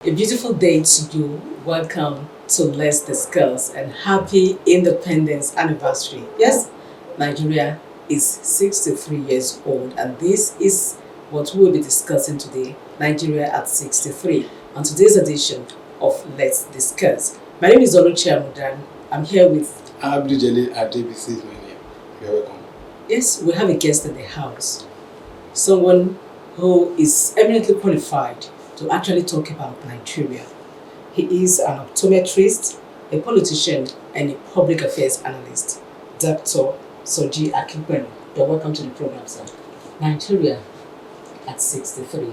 A beautiful day to you. Welcome to Let's Discuss and happy Independence Anniversary. Yes, Nigeria is 63 years old, and this is what we'll be discussing today, Nigeria at 63, on today's edition of Let's Discuss. My name is Oluchi Amudan. I'm here with Abdul Jalil Adebisi is my name. You're welcome. Yes, we have a guest in the house. Someone who is eminently qualified to actually talk about Nigeria. He is an optometrist, a politician, and a public affairs analyst, Dr. Soji Akinpelu. You're welcome to the program, sir. Nigeria at 63.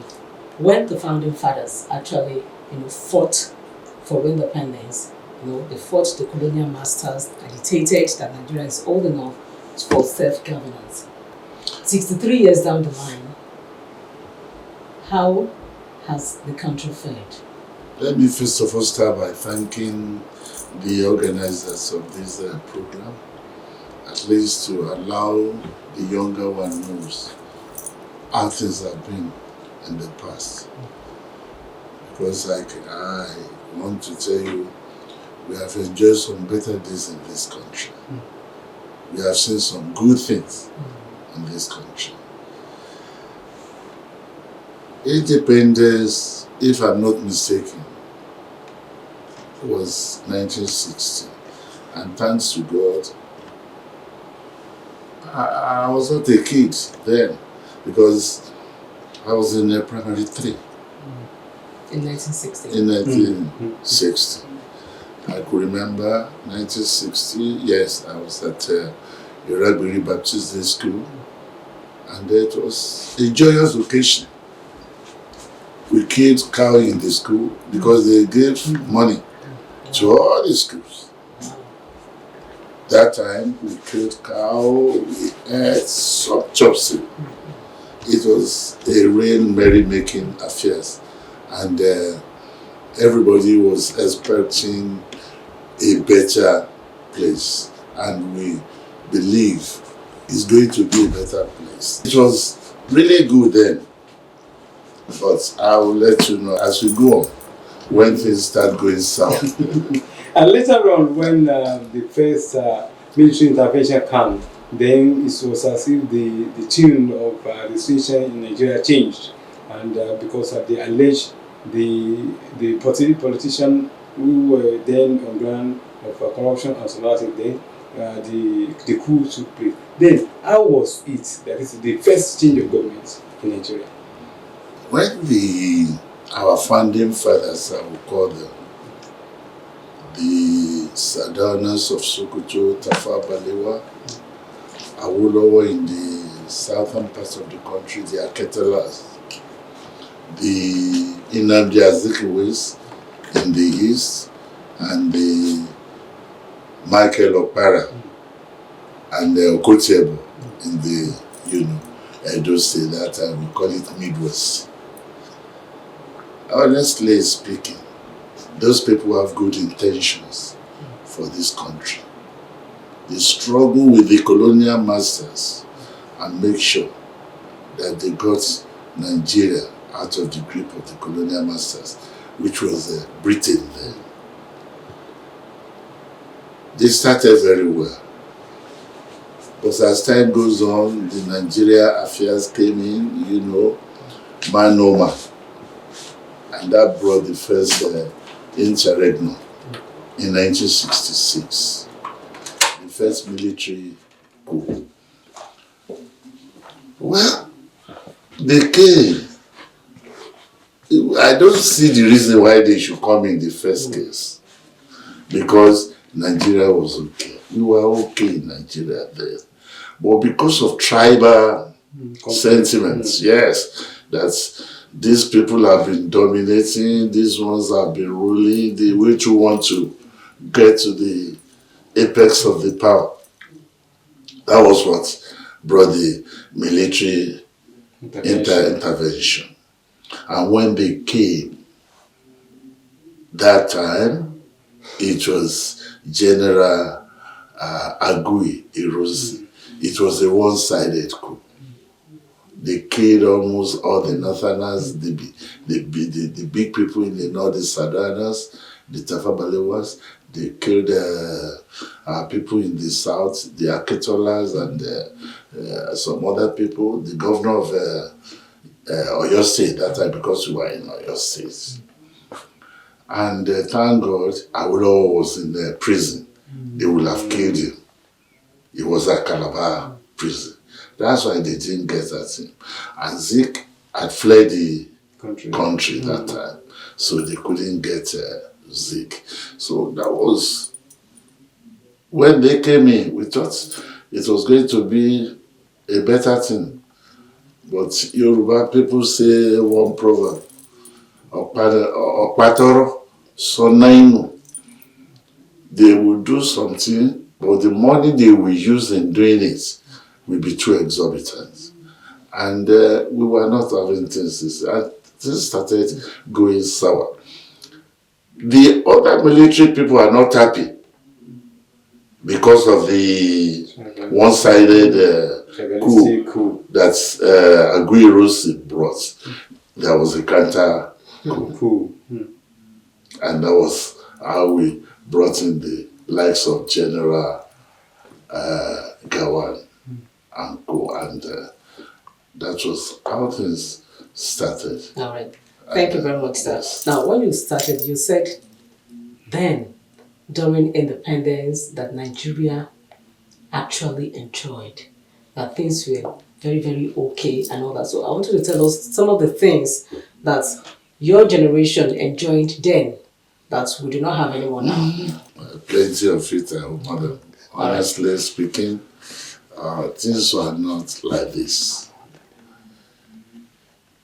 When the founding fathers actually, fought for independence, they fought the colonial masters, agitated that Nigeria is old enough for self-governance. 63 years down the line, how has the country fared? Let me first of all start by thanking the organizers of this program, at least to allow the younger one knows how things have been in the past. Because I want to tell you, we have enjoyed some better days in this country. We have seen some good things in this country. Independence, if I'm not mistaken, was 1960. And thanks to God, I was not a kid then because I was in primary 3. In 1960? In 1960. I could remember 1960, yes, I was at Iragberi Baptist Day School, and it was a joyous occasion. We killed cow in the school because they gave money to all the schools. That time we killed cow, we ate some chopstick. It was a real merry-making affair, and everybody was expecting a better place, and we believe it's going to be a better place. It was really good then. But I will let you know as we go on when things start going south. And later on, when the first military intervention came, then it was as if the tune of the situation in Nigeria changed. And because of the alleged, the politician who were then on ground of corruption and something, then the coup took place. Then, how was it that is the first change of government in Nigeria? When our founding fathers, I would call them, the Sardaunas of Sokoto, Tafawa Balewa, Awolowo in the southern parts of the country, the Aketelas, the Nnamdi Azikiwes in the east, and the Michael Okpara and the Okotiebo in the, Edo State, that time we call it Midwest. Honestly speaking, those people have good intentions for this country. They struggle with the colonial masters and make sure that they got Nigeria out of the grip of the colonial masters, which was Britain then. They started very well. But as time goes on, the Nigeria affairs came in, man no man. And that brought the first interregnum in 1966, the first military coup. Well, they came. I don't see the reason why they should come in the first case, because Nigeria was okay. We were okay in Nigeria then. But because of tribal sentiments, yes, that's these people have been dominating, these ones have been ruling, they which want to get to the apex of the power. That was what brought the military intervention. And when they came, that time, it was General Agui Ironsi. It was a one-sided coup. They killed almost all the Northerners, the big people in the North, the Southerners, the Tafa Balewas. They killed people in the South, the Akitolas and some other people. The governor of Oyo State that time, because we were in Oyo State. And thank God, Awolowo was in the prison. They would have killed him. He was at Calabar prison. That's why they didn't get at him. And Zik had fled the country that time, so they couldn't get Zik. So that was, when they came in, we thought it was going to be a better thing. But Yoruba people say one proverb, Okpatoro Sonainu. They will do something, but the money they will use in doing it will be too exorbitant. And we were not having things. And things started going sour. The other military people are not happy because of the one-sided coup that Aguiyi brought. There was a counter coup. And that was how we brought in the likes of General Gawan and co, and that was how things started. All right. Thank you very much, sir. Yes. Now, when you started, you said then, during independence, that Nigeria actually enjoyed, that things were very, very okay and all that. So I want you to tell us some of the things that your generation enjoyed then that we do not have anymore now. Plenty of it, mother. Honestly speaking, things were not like this.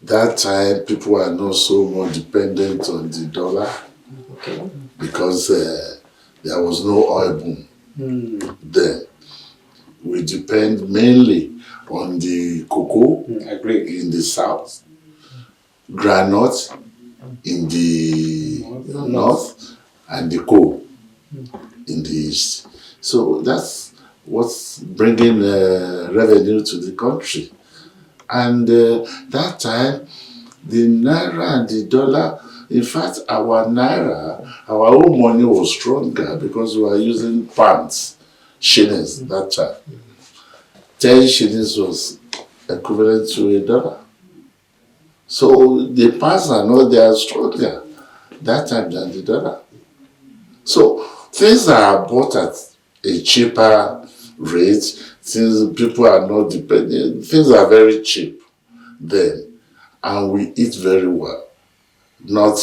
That time, people were not so more dependent on the dollar because there was no oil boom then. We depend mainly on the cocoa in the south, granite in the north, and the coal in the east. So that's what's bringing revenue to the country. And that time, the naira and the dollar, in fact, our naira, our own money was stronger because we were using pounds, shillings that time. 10 shillings was equivalent to $1. So the pounds are not there stronger that time than the dollar. So things are bought at a cheaper rate. Since people are not dependent, things are very cheap then, and we eat very well. Not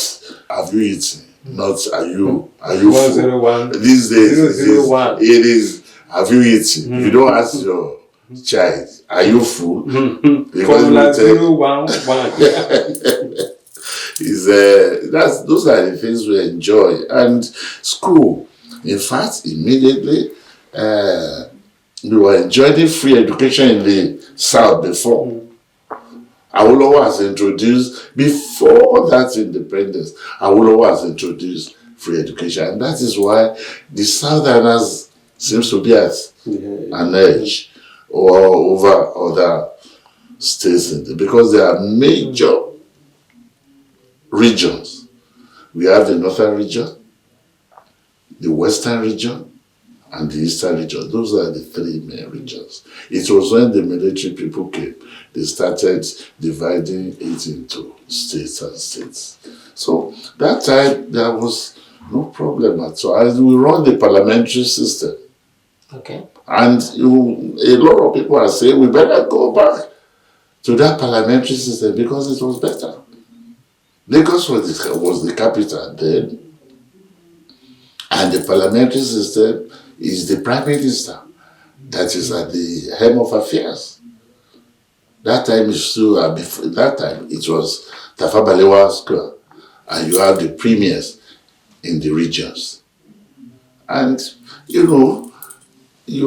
have you eaten, not are you full. These days it is have you eaten. You don't ask your child, are you full? Because those are the things we enjoy. And school, in fact, immediately we were enjoying free education in the South before. Awolowo has introduced, before that independence, Awolowo has introduced free education. And that is why the Southerners seems to be at an edge or over other states, because there are major regions. We have the Northern region, the Western region, and the Eastern region. Those are the three main regions. It was when the military people came, they started dividing it into states and states. So that time, there was no problem at all. And we run the parliamentary system. Okay. And a lot of people are saying, we better go back to that parliamentary system because it was better. Lagos was the capital then. And the parliamentary system is the prime minister that is at the helm of affairs. That time is still before that time it was Tafa Balewa Square, and you have the premiers in the regions. And you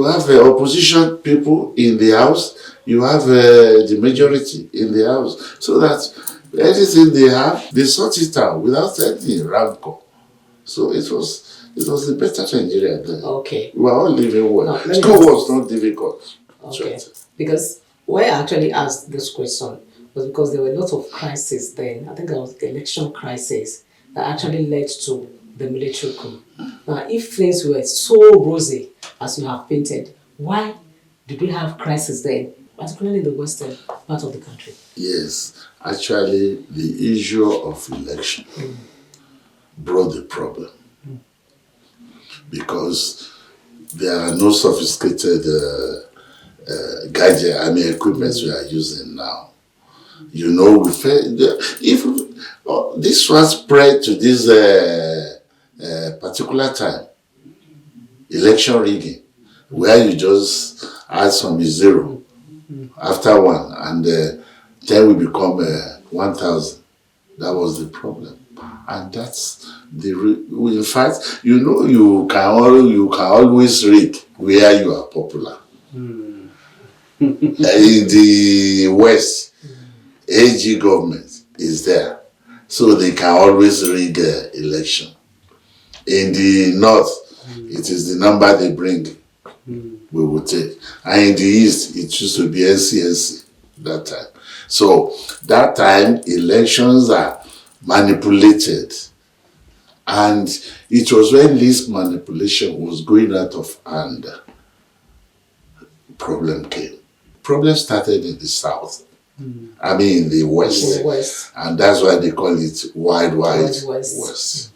have opposition people in the house, you have the majority in the house, so that anything they have, they sort it out without any rancor. So it was a better Nigeria then. Okay. We were all living well. No, School was not difficult. Okay. Because why I actually asked this question was because there were a lot of crises then. I think there was the election crisis that actually led to the military coup. Now, if things were so rosy as you have painted, why did we have crisis then, particularly in the western part of the country? Yes, actually, the issue of election brought the problem because there are no sophisticated gadget, equipment we are using now. You know, if this was spread to this particular time, election rigging, where you just add some zero after one, and 10 will become 1,000. That was the problem, and that's in fact, you know, you can always rig where you are popular. In the West, AG government is there, so they can always rig election. In the North, it is the number they bring we will take. And in the East, it used to be NCNC that time. So that time, elections are manipulated. And it was when this manipulation was going out of hand, problem came. Problem started in the South. In the West. In the West. And that's why they call it Wild West. West.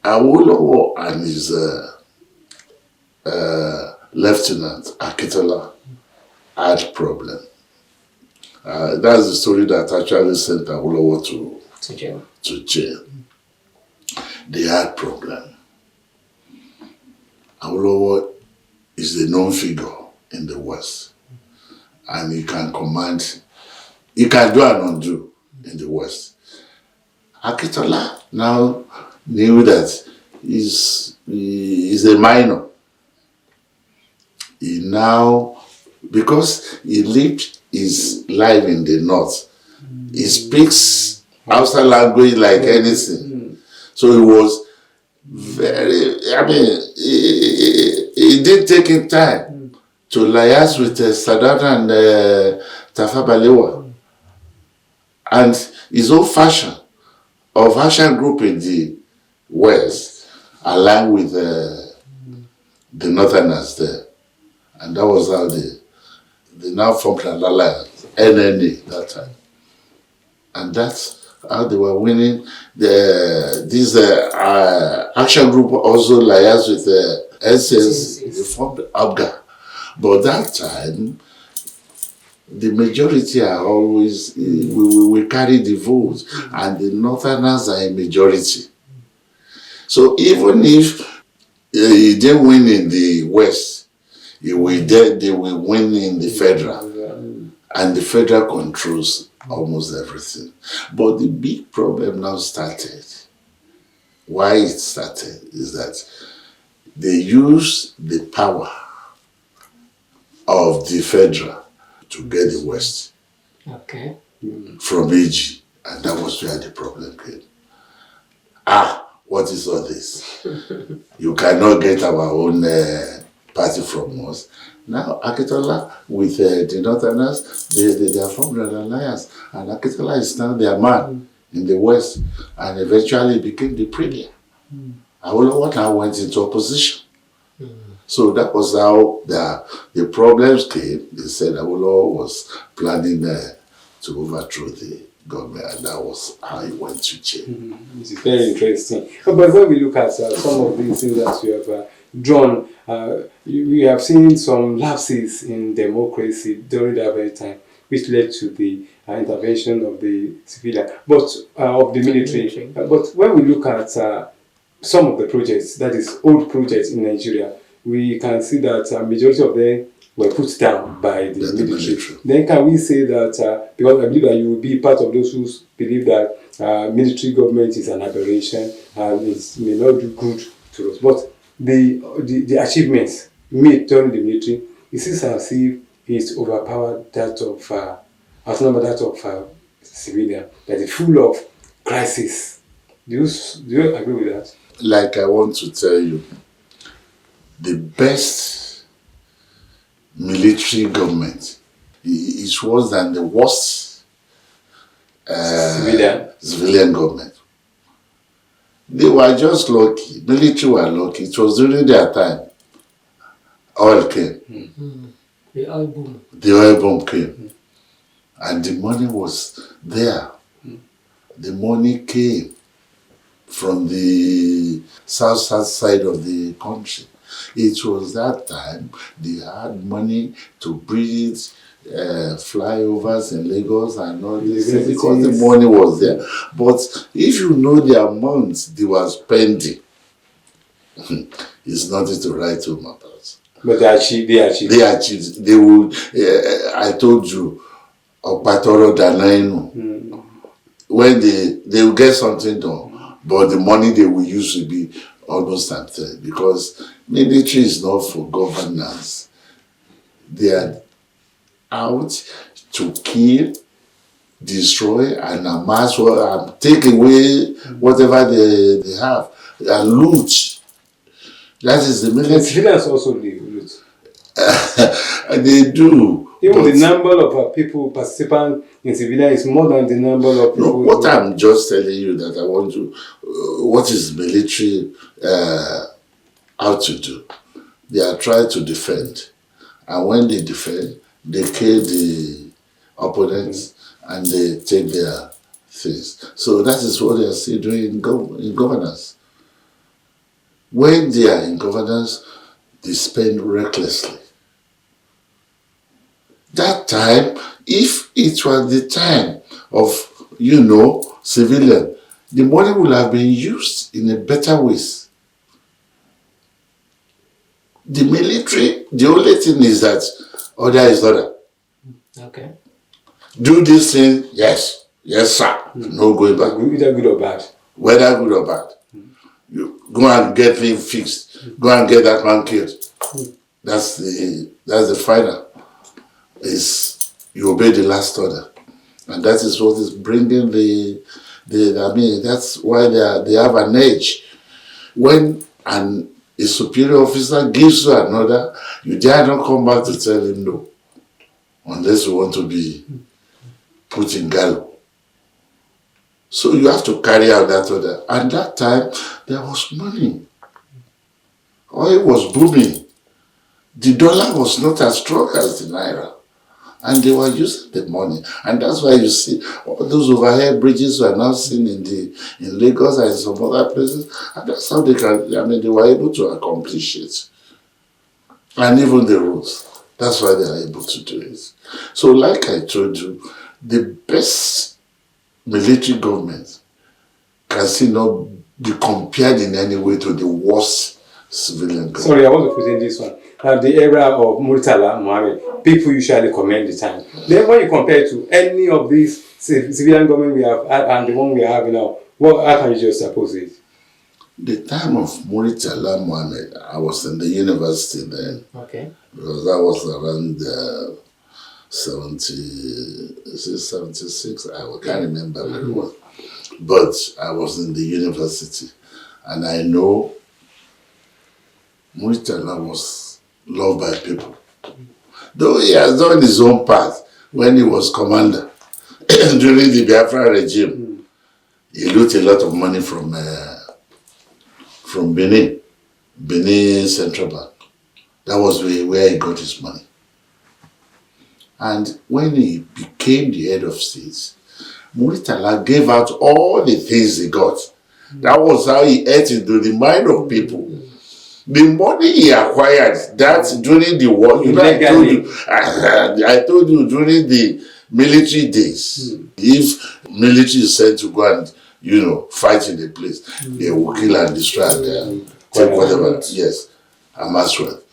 Awolowo and his Lieutenant Akintola had problem. That's the story that actually sent Awolowo to jail. They had problem. Awolowo is a known figure in the West, and he can command, he can do and undo in the West. Akintola now knew that he's a minor. He now, because he lived his life in the North, he speaks Hausa language like anything. So he was very, he did take him time to liaise with Sadat and Tafa Balewa. And his own fashion group in the West, aligned with the Northerners there. And that was how they now formed an alliance, NNA, that time. And that's how they were winning. This action group also liaised with the SS, they formed ABGA. But that time, the majority are always, we carry the vote, and the Northerners are a majority. So even if he didn't win in the West, they will win in the federal. And the federal controls almost everything. But the big problem now started. Why it started is that they used the power of the federal to get the West from AG. And that was where the problem came. What is all this? You cannot get our own party from us. Now, Akintola with the Northerners, they have formed an alliance, and Akintola is now their man in the West, and eventually became the premier. Awolowo now went into opposition. So that was how the problems came. They said Awolowo was planning to overthrow the government, and that was how he went to jail. This is very interesting. But when we look at some of these things that you have drawn, we have seen some lapses in democracy during that very time, which led to the intervention of the civilian, of the military. But when we look at some of the projects, that is old projects in Nigeria, we can see that a majority of them were put down by the military. Then can we say that, because I believe that you will be part of those who believe that military government is an aberration and it may not do good to us, but the achievements made during the military, it seems as if it's overpowered that of civilian, that is full of crisis. Do you agree with that? Like I want to tell you, the best military government. It was than the worst civilian government. They were just lucky. Military were lucky. It was during their time. Oil came. The oil boom. The oil boom came. And the money was there. The money came from the south side of the country. It was that time they had money to build flyovers in Lagos and all this because the money was there. But if you know the amount they were spending, it's nothing to write home about. But they achieved. They achieved. They would. I told you, Opatoro Danainu. When they will get something done, but the money they will use will be almost empty because military is not for governance. They are out to kill, destroy, and amass and take away whatever they have and loot. That is the military. Civilians also loot. They do. Even the number of people participant in civilian is more than the number of people. No, what I'm just telling you that I want to, what is military out to do? They are trying to defend, and when they defend, they kill the opponents and they take their things. So that is what they are still doing in governance. When they are in governance, they spend recklessly. That time, if it was the time of, civilian, the money would have been used in a better ways. The military, the only thing is that order is order. Okay. Do this thing, yes, sir. No going back. Either good or bad. Whether good or bad. You go and get things fixed. Go and get that man killed. That's the final. Is you obey the last order, and that is what is bringing that's why they have an edge. When a superior officer gives you an order, you dare not come back to tell him no, unless you want to be put in gallows. So you have to carry out that order. And that time there was money. Oil was booming. The dollar was not as strong as the naira. And they were using the money. And that's why you see all those overhead bridges were now seen in Lagos and some other places. And that's how they were able to accomplish it. And even the roads. That's why they are able to do it. So like I told you, the best military government can still not be compared in any way to the worst civilian government. Sorry, I want to put in this one. Now, the era of Murtala Mohammed, people usually commend the time. Then when you compare to any of these civilian government we have and the one we are having now, how can you just suppose it? The time of Murtala Mohammed, I was in the university then. Okay. Because that was around 76, I can't remember very well. But I was in the university, and I know Murtala was loved by people. Though he has done his own part when he was commander during the Biafra regime. He looted a lot of money from Benin Central Bank. That was where he got his money. And when he became the head of state, Murtala gave out all the things he got. That was how he ate into the mind of people. The money he acquired, that during the war, I told you during the military days, if military is sent to go and, fight in the place, they will kill and destroy and take whatever. Yes, amass wealth.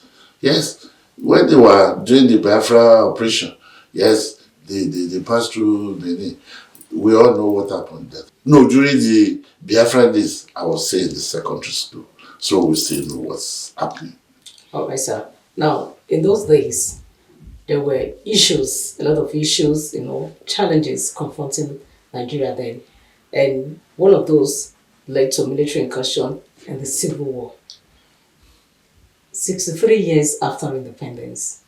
Yes, when they were doing the Biafra operation, yes, they passed through Benin. We all know what happened there. No, during the Biafra days, I was saying the secondary school. So we still know what's happening. All right, sir. Now, in those days, there were issues, a lot of issues, challenges confronting Nigeria then. And one of those led to military incursion and the Civil War. 63 years after independence,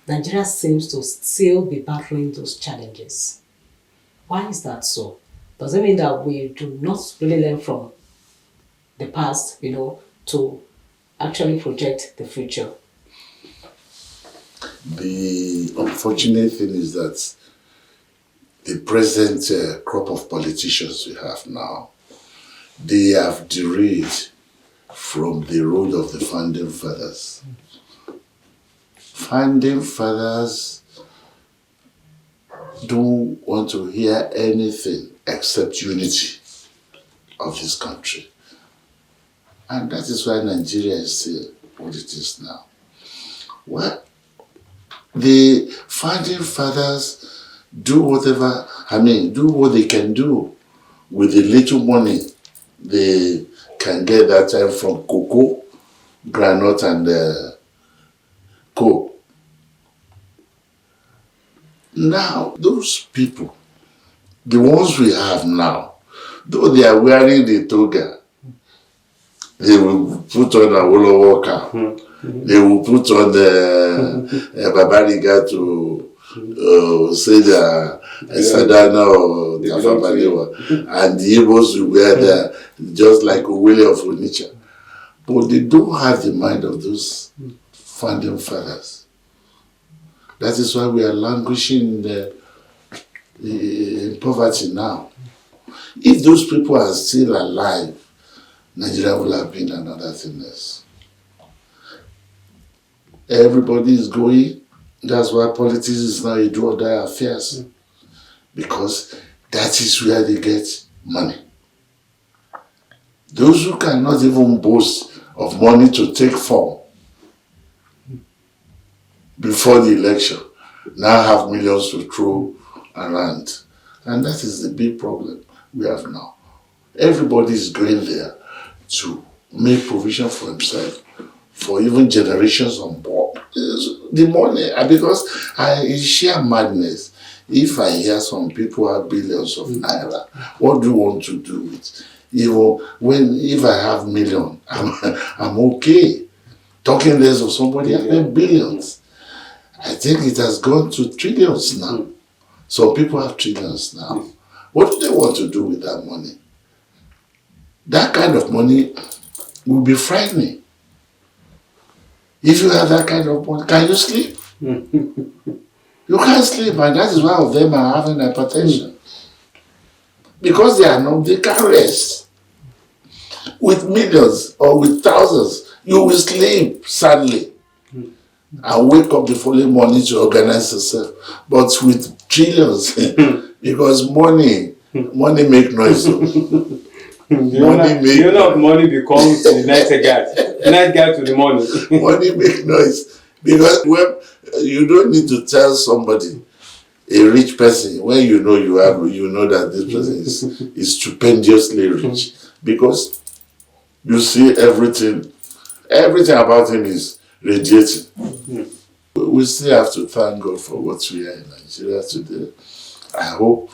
Nigeria seems to still be battling those challenges. Why is that so? Does it mean that we do not really learn from the past, to actually project the future? The unfortunate thing is that the present crop of politicians we have now, they have derailed from the road of the founding fathers. Founding fathers don't want to hear anything except unity of this country. And that is why Nigeria is still what it is now. Well, the founding fathers do what they can do with the little money they can get that time from cocoa, granite, and coal. Now, those people, the ones we have now, though they are wearing the toga, they will put on a Wolowo cap. They will put on the Babariga to say the Sadana or the Afabalewa. And the Igbos will wear just like a Willie of Onitsha. But they don't have the mind of those founding fathers. That is why we are languishing in poverty now. If those people are still alive, Nigeria will have been another thing else. Everybody is going. That's why politics is now a do or die affairs. Because that is where they get money. Those who cannot even boast of money to take form before the election now have millions to throw around. And that is the big problem we have now. Everybody is going there to make provision for himself, for even generations on board. The money, because it's sheer madness. If I hear some people have billions of naira, what do you want to do with? If I have million, I'm okay. Talking less of somebody having billions. I think it has gone to trillions now. Some people have trillions now. What do they want to do with that money? That kind of money will be frightening. If you have that kind of money, can you sleep? You can't sleep, and that is why of them are having hypertension. Because they can't rest. With millions or with thousands, you will sleep sadly and wake up the following morning to organize yourself. But with trillions, because money make noise. Money becomes the night guard to the money. Money make noise. Because you don't need to tell somebody, a rich person, when you know that this person is stupendously rich. Because you see everything about him is radiating. We still have to thank God for what we are in Nigeria today. I hope,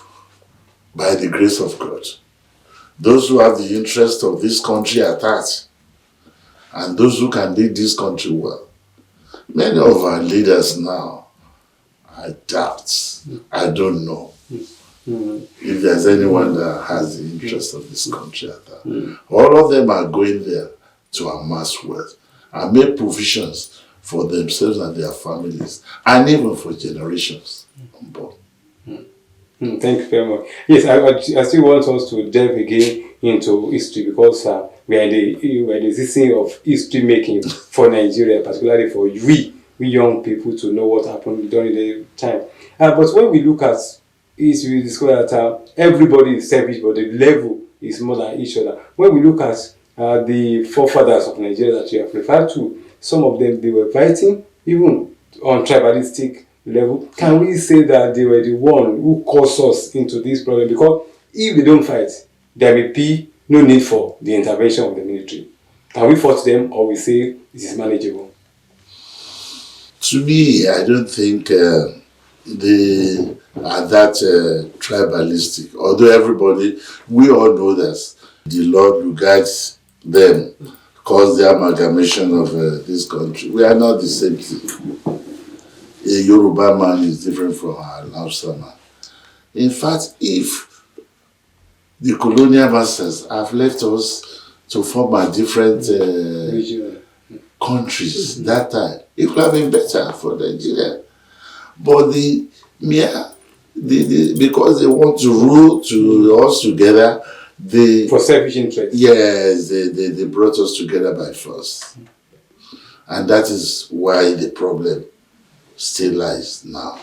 by the grace of God, those who have the interest of this country at heart, and those who can lead this country well. Many of our leaders now, I doubt, I don't know if there's anyone that has the interest of this country at heart. All of them are going there to amass wealth and make provisions for themselves and their families, and even for generations on board. Thank you very much. Yes, I still want us to delve again into history, because we are in the season of history making for Nigeria, particularly for we young people, to know what happened during the time. But when we look at history, we discover that everybody is selfish, but the level is more than each other. When we look at the forefathers of Nigeria that you have referred to, some of them, they were fighting even on tribalistic level. Can we say that they were the one who caused us into this problem? Because if they don't fight, there will be no need for the intervention of the military. Can we force them, or we say it is manageable? To me, I don't think they are that tribalistic. Although we all know that the Lord regards them, cause the amalgamation of this country. We are not the same thing. Yoruba man is different from an Hausa man. In fact, if the colonial masters have left us to form a different countries that time, it would have been better for Nigeria. But because they want to rule to us together, for selfish interest. Yes, they brought us together by force. And that is why the problem still lies now.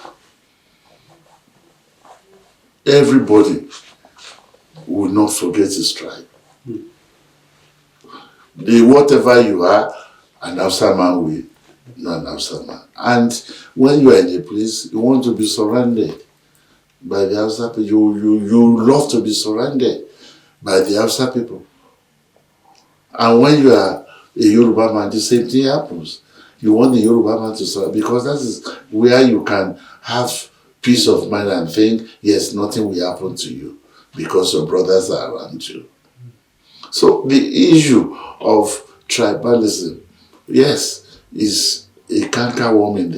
Everybody will not forget his tribe. Whatever you are, an Hausa man will, not an Hausa man. And when you are in a place, you want to be surrounded by the Hausa people. You love to be surrounded by the Hausa people. And when you are a Yoruba man, the same thing happens. You want the Yoruba man to surround, because that is where you can have peace of mind and think, yes, nothing will happen to you because your brothers are around you. So the issue of tribalism, yes, is a cankerworm in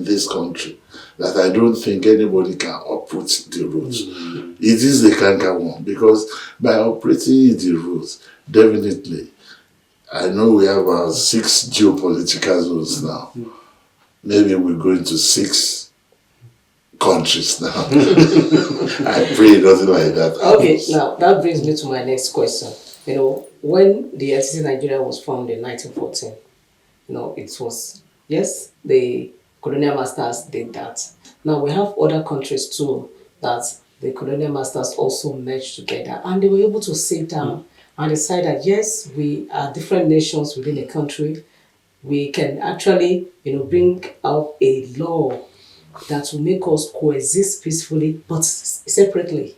this country that I don't think anybody can uproot the roots. It is the cankerworm, because by operating the roots, definitely, I know we have about 6 geopolitical zones now. Maybe we're going to 6 countries now. I pray nothing like that. Okay, now that brings me to my next question. You know, when the NCC Nigeria was formed in 1914, you know, it was, yes, the colonial masters did that. Now we have other countries too that the colonial masters also merged together, and they were able to sit down and decide that yes, we are different nations within a country. We can actually, you know, bring out a law that will make us coexist peacefully, but separately.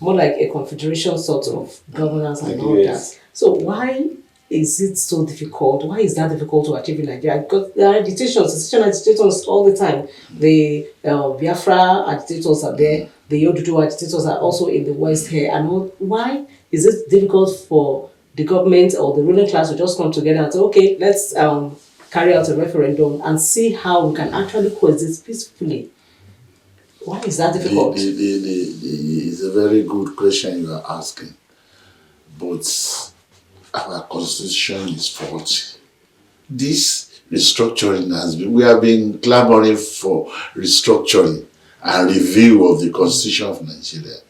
More like a confederation sort of governance and all that. So why is it so difficult? Why is that difficult to achieve in Nigeria? Because there are agitators all the time. The Biafra agitators are there. The Oduduwa agitators are also in the West here. And why is it difficult for the government or the ruling class to just come together and say, okay, let's carry out a referendum and see how we can actually coexist peacefully? Why is that difficult? It's a very good question you are asking. But our constitution is faulty. This restructuring we have been clamoring for restructuring and review of the constitution of Nigeria.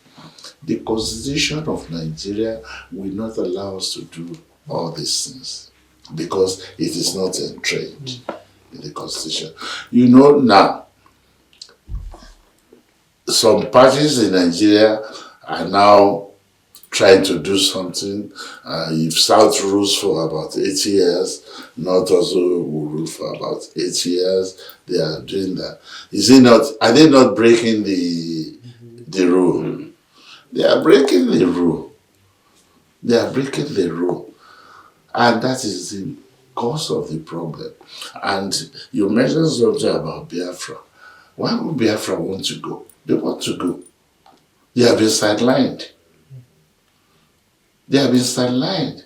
The constitution of Nigeria will not allow us to do all these things because it is not entrenched in the constitution. You know now, some parties in Nigeria are now trying to do something. If South rules for about 8 years, North also will rule for about 8 years. They are doing that. Are they not breaking the rule? They are breaking the rule. They are breaking the rule. And that is the cause of the problem. And you mentioned something about Biafra. Why would Biafra want to go? They want to go. They have been sidelined. They have been sidelined.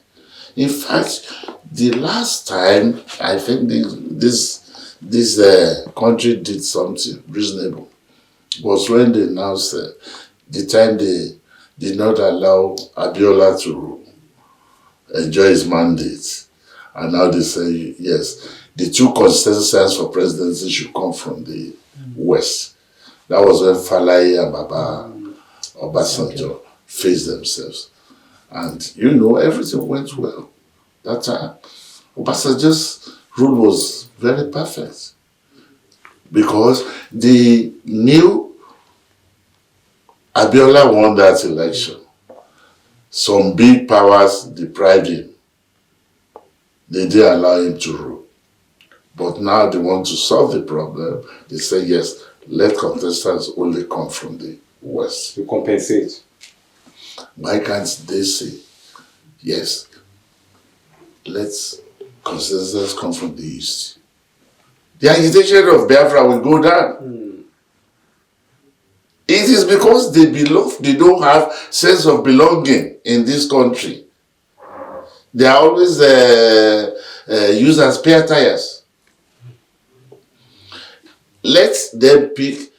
In fact, the last time I think this country did something reasonable was when they announced the time they did not allow Abiola to enjoy his mandate. And now they say, yes, the 2 consensus for presidency should come from the West. That was when Falaye and Baba Obasanjo faced themselves. And you know, everything went well that time. Obasanjo's rule was very perfect because the new Abiola won that election. Some big powers deprived him. They didn't allow him to rule. But now they want to solve the problem. They say, yes, let contestants only come from the West. To compensate. Why can't they say, yes, let contestants come from the East? The agitation of Biafra will go down. It is because they don't have sense of belonging in this country. They are always used as spare tires. let them pick.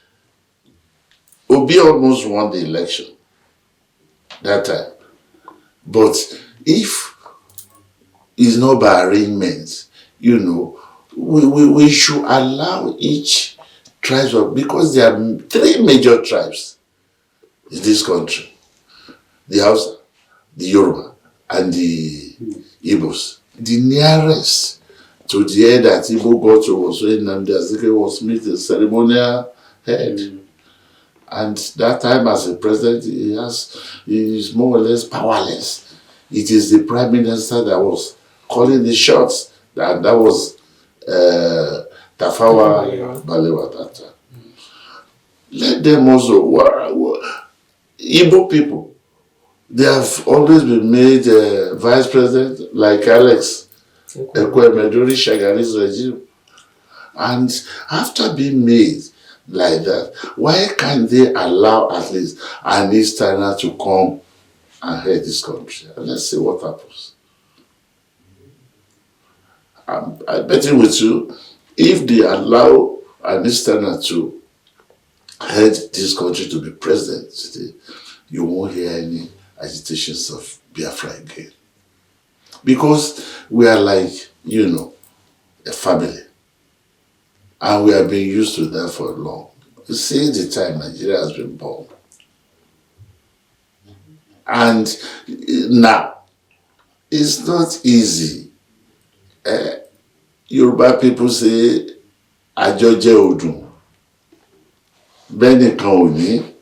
Obi almost won the election that time. But if it's not by arrangement, we should allow each tribe, because there are 3 major tribes in this country: the Hausa, the Yoruba, and the Igbos. The nearest to the end that Igbo got to was when Nnamdi Azikiwe was made the ceremonial head. And that time as a president, he is more or less powerless. It is the prime minister that was calling the shots. That was Tafawa Balewa that time. Let them also, Igbo people, they have always been made vice president, like Alex Ekweme during Shagari's regime. And after being made like that, why can't they allow at least an Easterner to come and head this country? And let's see what happens. I bet it with you, if they allow an Easterner to head this country to be president today, you won't hear any agitations of Biafra again. Because we are like, a family. And we have been used to that for long. You see the time Nigeria has been born. And now, it's not easy. Yoruba people say, Ajoje Odun. Beni Kaoni.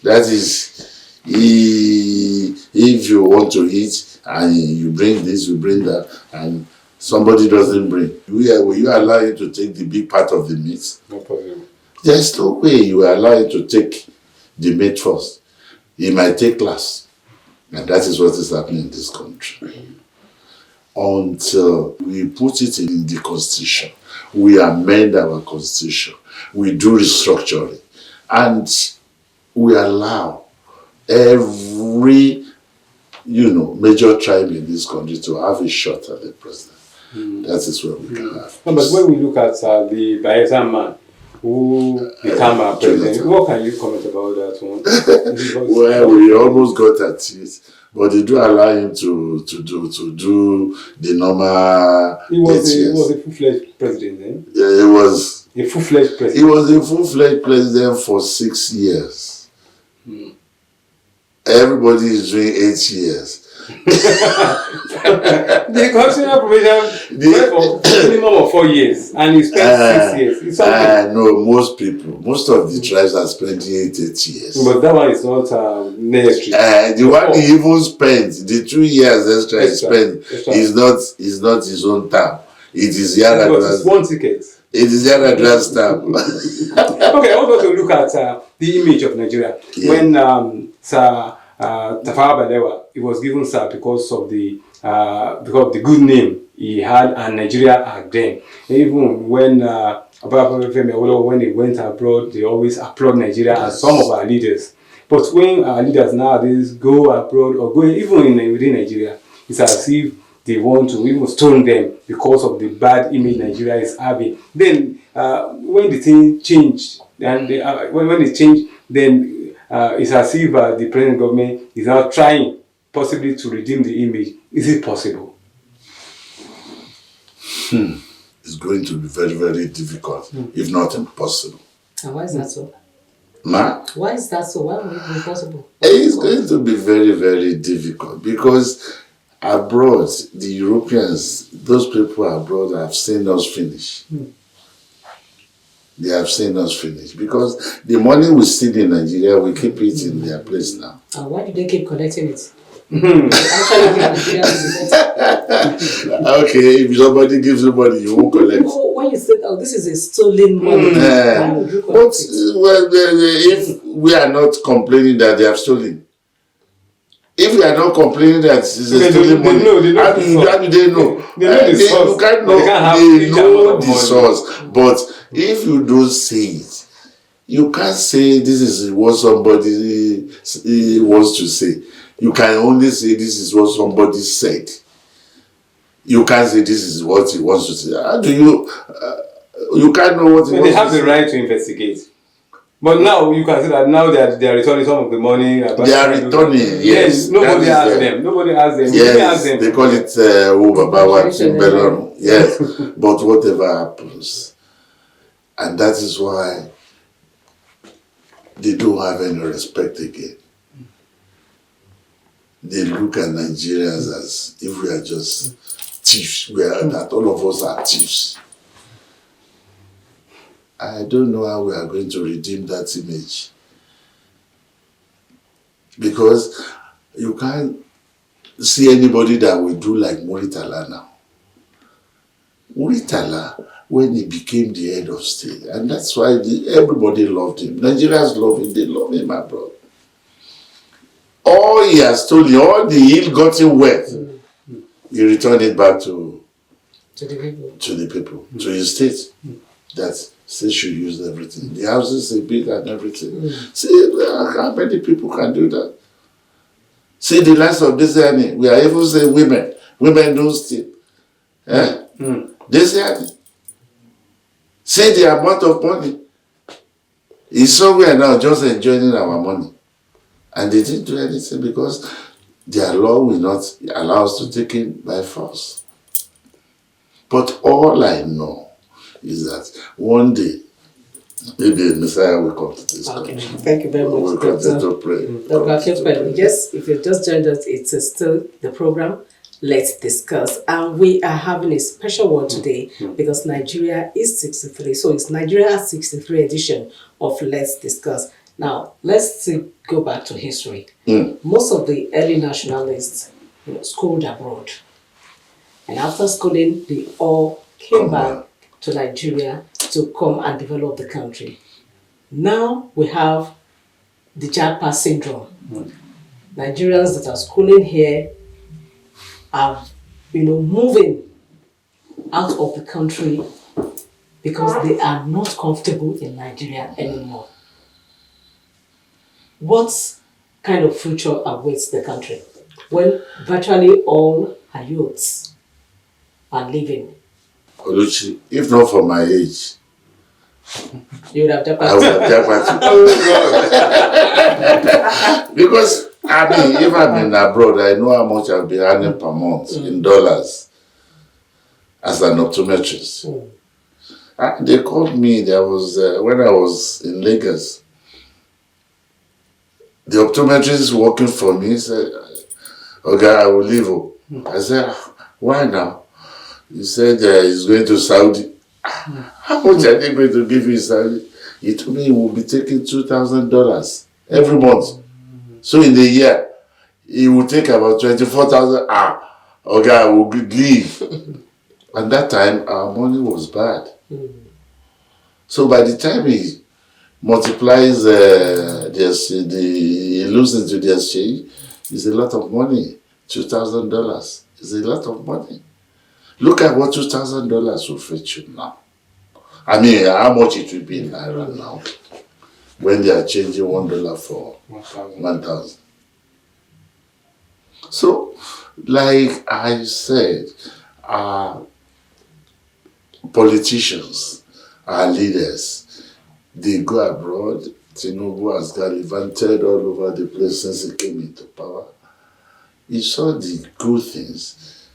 That is, if you want to eat and you bring this, you bring that, and somebody doesn't bring, will you allow him to take the big part of the meat? No problem. There's no way you will allow him to take the meat first. He might take last. And that is what is happening in this country. Until we put it in the constitution, we amend our constitution, we do restructuring, and we allow every major tribe in this country to have a shot at the president. That is where we can have. No, but when we look at the Bayelsa man who became our president, what can you comment about that one? Well, we almost got at it, but they do allow him to do the normal. He was a full-fledged president then? Yeah, he was a full-fledged president. He was a full-fledged president for 6 years. Everybody is doing 8 years. The constitutional provision went for minimum of 4 years, and he spent 6 years. It's no, most of the tribes are spending 8 years. But that one is not necessary. The one he even spent, the 2 years extra he spent, is not his own term. It is Yaradwa's. It's one ticket. It is Yaradwa's term. Okay, I want to look at the image of Nigeria. Yeah. When Sir Tafawa Balewa, he was given Sir because of the good name he had, and Nigeria had then. Even when when he went abroad, they always applaud Nigeria and some of our leaders. But when our leaders nowadays go abroad or go even within Nigeria, it's as if they want to even stone them because of the bad image Nigeria is having. Then when the thing changed, and when it changed, then it's as if the present government is now trying possibly to redeem the image. Is it possible? It's going to be very, very difficult, if not impossible. And why is that so? Ma? Why is that so? Why would it be possible? It's going to be very, very difficult because abroad, the Europeans, those people abroad have seen us finish. They have seen us finish because the money we steal in Nigeria, we keep it in their place now. And why do they keep collecting it? Okay, if somebody gives you money, you won't collect. When you said, this is a stolen money, why would you collect it? Well, if we are not complaining that they have stolen, if we are not complaining that it's a stolen money, how do they know? You can't know. They know the source. But if you don't say it, you can't say this is what somebody wants to say. You can only say this is what somebody said. You can't say this is what he wants to say. How do you you can't know what But they have the right to investigate. But now you can see that now they are returning some of the money. They are returning, yes. Nobody asked them. Nobody asked them. Yes, they call it yes. But whatever happens, and that is why they don't have any respect again. They look at Nigerians as if we are just thieves. That all of us are thieves. I don't know how we are going to redeem that image. Because you can't see anybody that will do like Muritala now. Muritala, when he became the head of state, and that's why everybody loved him. Nigerians love him, they love him abroad. All he has stolen, all the ill-gotten wealth, he returned it back to the people, to his state. That state should use everything. The houses they build and everything. See how many people can do that. See the likes of this year, we are even saying women. Women don't steal. This year, see the amount of money. It's somewhere now just enjoying our money. And they didn't do anything because their law will not allow us to take it by force. But all I know is that one day, maybe the Messiah will come to this country. Thank you very much, we'll continue to pray. Dr. Akinpelu, yes, if you just joined us, it's still the program, Let's Discuss. And we are having a special one today because Nigeria is 63. So it's Nigeria 63 edition of Let's Discuss. Now, let's go back to history. Most of the early nationalists schooled abroad. And after schooling, they all came back to Nigeria to come and develop the country. Now we have the Jackpot syndrome. Nigerians that are schooling here are, moving out of the country because they are not comfortable in Nigeria anymore. What kind of future awaits the country when virtually all our youths are leaving? Oluchi, if not for my age, you would have I would have Jackpot. Because, if I'm in abroad, I know how much I'll be earning per month in dollars as an optometrist. They called me, when I was in Lagos, the optometrist working for me said, okay, I will leave. I said, why now? He said he's going to Saudi. How much are they going to give you in Saudi? He told me he will be taking $2,000 every month. So in the year, he will take about 24,000. Okay, I will leave. And that time, our money was bad. So by the time he multiplies he looks into the exchange, it's a lot of money. $2,000 is a lot of money. Look at what $2,000 will fetch you now. How much it will be in Naira now when they are changing $1 for 1,000. So, like I said, our politicians, our leaders, they go abroad. Tinubu has gallivanted all over the place since he came into power. He saw the good things.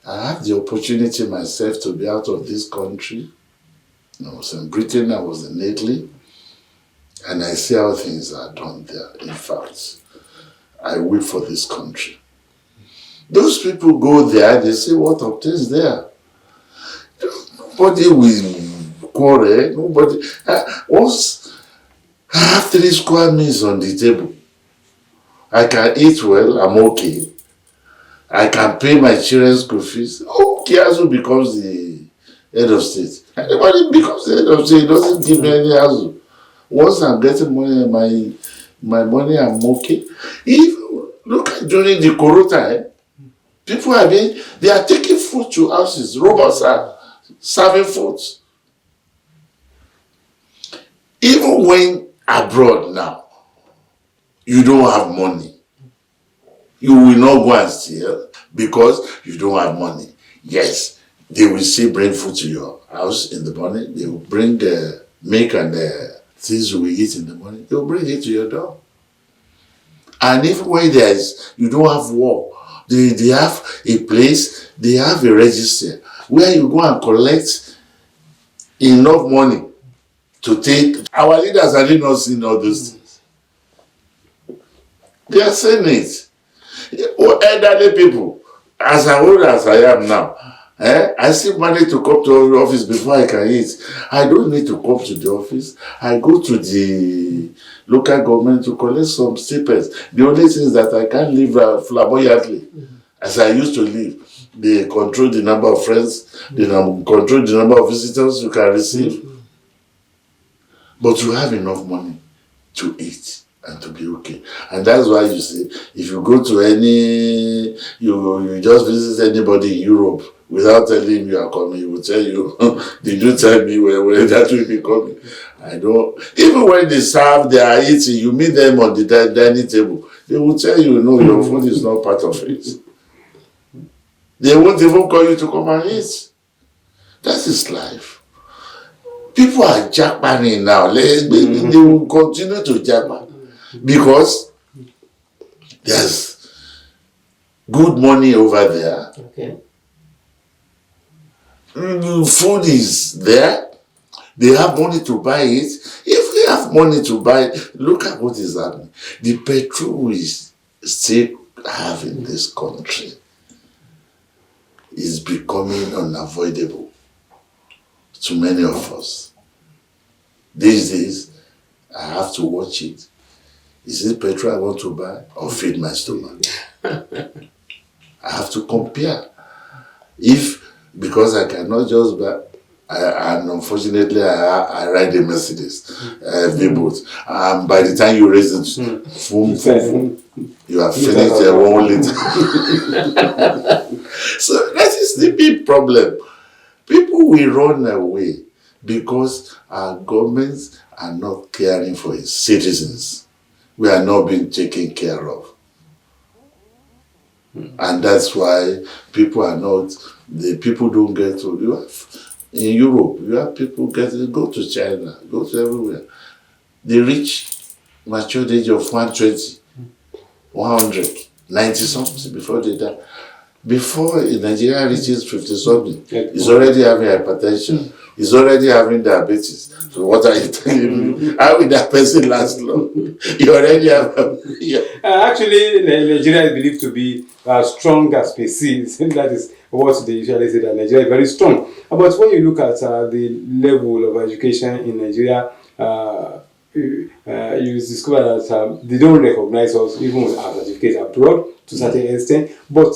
I had the opportunity myself to be out of this country. I was in Britain, I was in Italy, and I see how things are done there. In fact, I weep for this country. Those people go there, they say, what obtains there? Nobody will quarrel, nobody. Once I have 3 square meals on the table, I can eat well, I'm okay. I can pay my children's school fees. Who cares who becomes the head of state? Anybody becomes the head of state, it doesn't give me any hassle. Once I'm getting money, my money, I'm okay. Even look at during the Corona time, people they are taking food to houses. Robots are serving food. Even when abroad now, you don't have money. You will not go and steal because you don't have money. Yes, They will still bring food to your house in the morning. They will bring milk and things you will eat in the morning. They will bring it to your door. And even when you don't have work, they have a place, they have a register where you go and collect enough money to take. Our leaders are not seeing all those things. They are saying it. Or elderly people, as old as I am now, I still manage to come to the office before I can eat. I don't need to come to the office. I go to the local government to collect some stipends. The only thing is that I can't live flamboyantly as I used to live. They control the number of friends, they control the number of visitors you can receive. But you have enough money to eat and to be okay. And that's why you see, if you go to you just visit anybody in Europe without telling him you are coming, he will tell you, did you tell me where that will be coming? I don't. Even when they serve, they are eating, you meet them on the dining table, they will tell you, no, your food is not part of it. They won't even call you to come and eat. That is life. People are jackmaning now. They will continue to jackman because there's good money over there. Okay. Food is there. They have money to buy it. If we have money to buy it, look at what is happening. The petrol we still have in this country is becoming unavoidable to many of us. These days, I have to watch it. Is it petrol I want to buy or feed my stomach? I have to compare. Because I cannot just buy, and unfortunately I ride a Mercedes V-boat, and by the time you raise it, you have finished 1 liter. So that is the big problem. People will run away because our governments are not caring for its citizens. We are not being taken care of. And that's why people don't get to. In Europe, you have people go to China, go to everywhere. They reach mature age of 120, 100, 90 something before they die. Before Nigeria reaches 50 something, he's already having hypertension, he's already having diabetes. So what are you telling me? How will that person last long? You already have. Actually, Nigeria is believed to be strong as species. That is what they usually say, that Nigeria is very strong. But when you look at the level of education in Nigeria, you discover that they don't recognize us even with our certificates abroad to a certain extent. But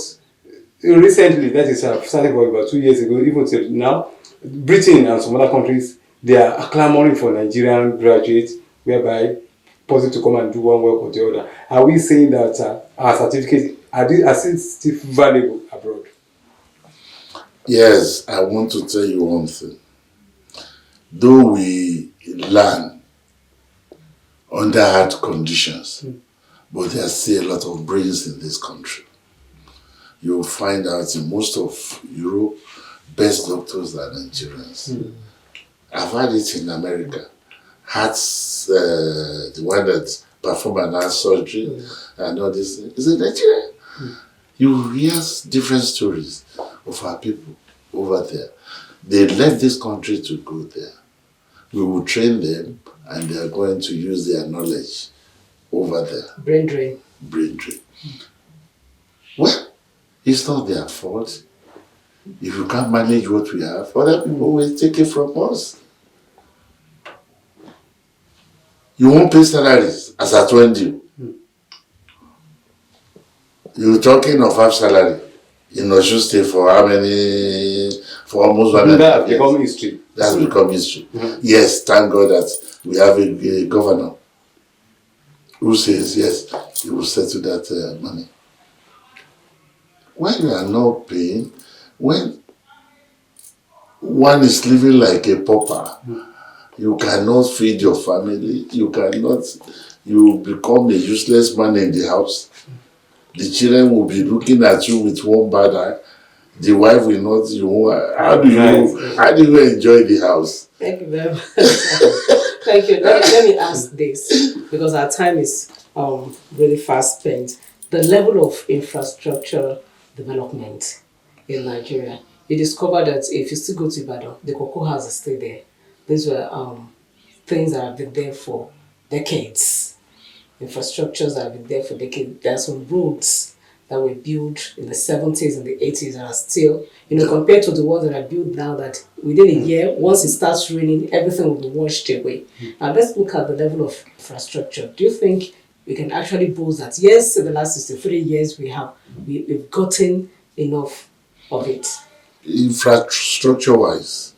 recently, that is starting for about 2 years ago, even till now, Britain and some other countries, they are clamoring for Nigerian graduates, whereby possible to come and do one work or the other. Are we saying that our certificates are still valuable abroad? Yes, I want to tell you one thing. Though we learn under hard conditions, but there's still a lot of brains in this country. You'll find out in most of Europe, best doctors are Nigerians. I've had it in America. Hearts, the one that perform an heart surgery and all this thing, is a Nigerian. You hear different stories of our people over there. They left this country to go there. We will train them and they are going to use their knowledge over there. Brain drain. Brain drain. Well, it's not their fault. If you can't manage what we have, other people will take it from us. You won't pay salaries, as I told you. You're talking of half salary in Osun State for how many? For almost 1 year. That's become history. That's become history. Yes, thank God that we have a governor who says yes, he will settle that money. When you are not paying, when one is living like a pauper, you cannot feed your family, you become a useless man in the house. The children will be looking at you with one bad eye. The wife will not, how do you enjoy the house? Thank you very much. Thank you. Let me ask this, because our time is really fast spent. The level of infrastructure development in Nigeria. You discover that if you still go to Ibadan, the cocoa house is still there. These were things that have been there for decades. Infrastructures that have been there for decades. There are some roads that were built in the 70s and the 80s and are still, compared to the ones that are built now, that within a year, once it starts raining, everything will be washed away. Now let's look at the level of infrastructure. Do you think we can actually boast that, yes, in the last 63 years, we've gotten enough of it? Infrastructure-wise,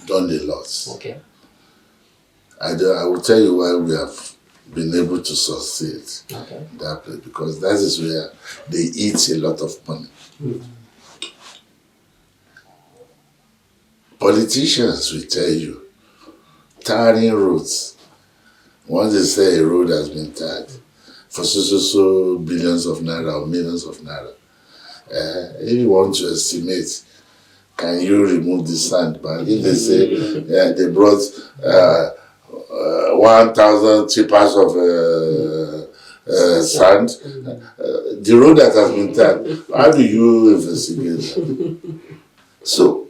done a lot. Okay. I will tell you why we have been able to succeed in that place, because that is where they eat a lot of money. Politicians will tell you, tarring roads. Once they say a road has been tarred for so billions of naira or millions of naira, if you want to estimate, can you remove the sand? But if they say they brought 1,000 tippers of sand, the road that has been tarred, how do you investigate that? So,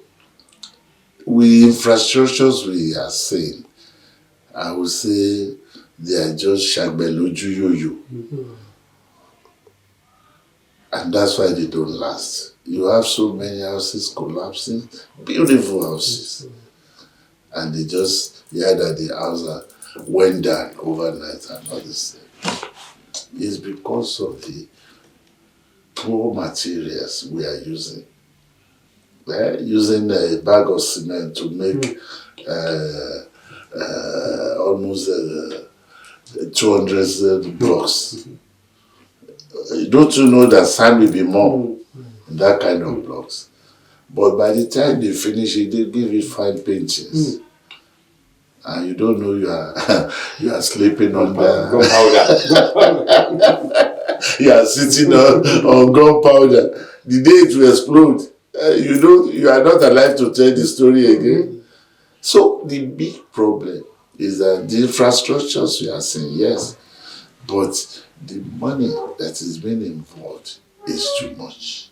infrastructures we are saying, I would say they are just shagbeloju yo-yo. And that's why they don't last. You have so many houses collapsing, beautiful houses. And they just hear that the house went down overnight and all this thing. It's because of the poor materials we are using. We're using a bag of cement to make almost 200 blocks. Don't you know that sand will be more in that kind of blocks? But by the time they finish it, they give you fine paintings. And you don't know you are sleeping on you are sitting on gunpowder. The day it will explode, you are not alive to tell the story again. So the big problem is that the infrastructures we are saying, yes, but the money that is being involved is too much.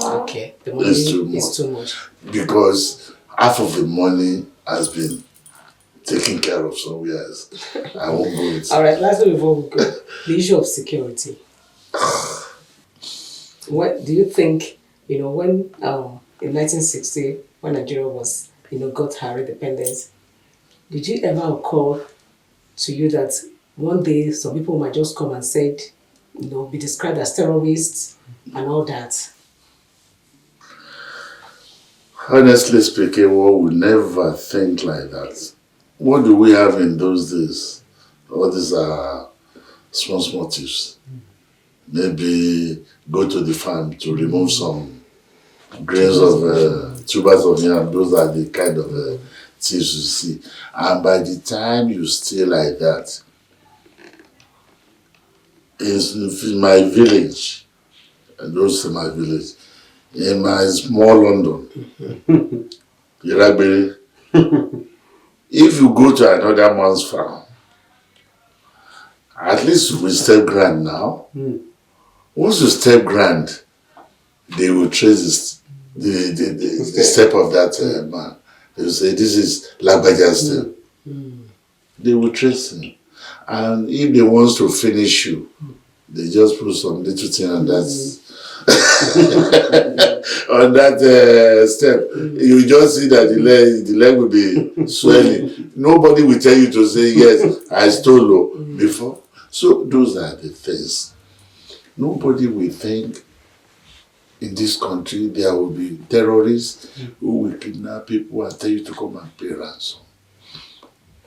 Okay, the money is too much. Because half of the money has been taken care of somewhere else. I won't go into. All right, lastly, before we go, the issue of security. What do you think, when in 1960, when Nigeria was, got her independence, did it ever occur to you that one day some people might just come and said, be described as terrorists and all that? Honestly speaking, one would never think like that. What do we have in those days? All these are small tips. Maybe go to the farm to remove some grains of tubers of yam. Those are the kind of tips you see. And by the time you stay like that, in my village, and those in my village, in my small London, Irabere, if you go to another man's farm, at least we step grand now. Once you step grand, they will trace the step of that man. They will say, this is Lagbaja's step. They will trace him. And if they want to finish you, they just put some little thing on that on that step. You just see that the leg will be swelling. Nobody will tell you to say, yes, I stole before. So those are the things. Nobody will think in this country there will be terrorists who will kidnap people and tell you to come and pay ransom.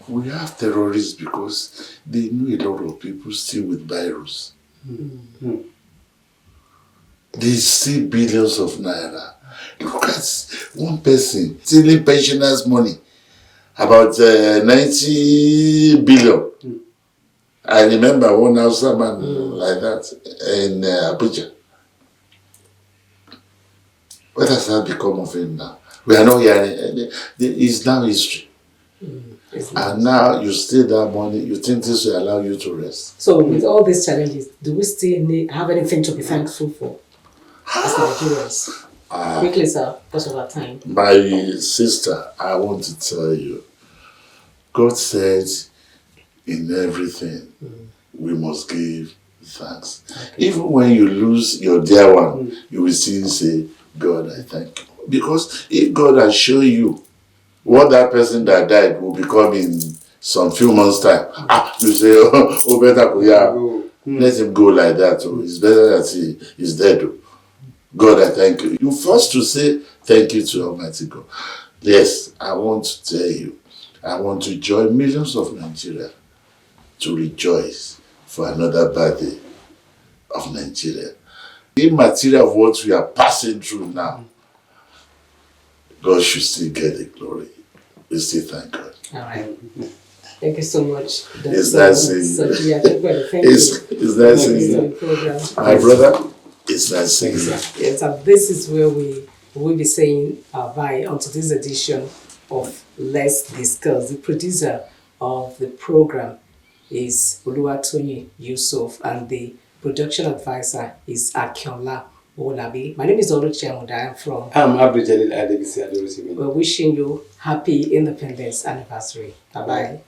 We have terrorists because they know a lot of people still with virus. They steal billions of naira. Look at one person stealing pensioners' money, about 90 billion. I remember one Hausa man like that in Abuja. What has that become of him now? We are not hearing. It's now history. And now you steal that money, you think this will allow you to rest. So with all these challenges, do we still have anything to be thankful for as Nigerians? Quickly, sir, because of our time. My sister, I want to tell you, God said in everything we must give thanks. Okay. Even when you lose your dear one, you will still say, God, I thank you. Because if God has shown you what that person that died will become in some few months' time, you say, oh better let him go like that. It's better that he is dead. God, I thank you. You first to say thank you to Almighty God. Yes, I want to tell you, I want to join millions of Nigeria to rejoice for another birthday of Nigeria. In material of what we are passing through now, God should still get the glory. We still thank God. All right. Thank you so much. It's nice seeing you. Soji Akinpelu, thank It's nice seeing you. My brother, it's nice seeing you. Yes, and this is where we will be saying bye on today's edition of Let's Discuss. The producer of the program is Oluwatoyin Yusuf, and the production advisor is Akinola Olabi. My name is Oluchi Amuda. I'm Abdul Jalil Adebisi Adorosimi. We're wishing you happy Independence Anniversary. Bye-bye.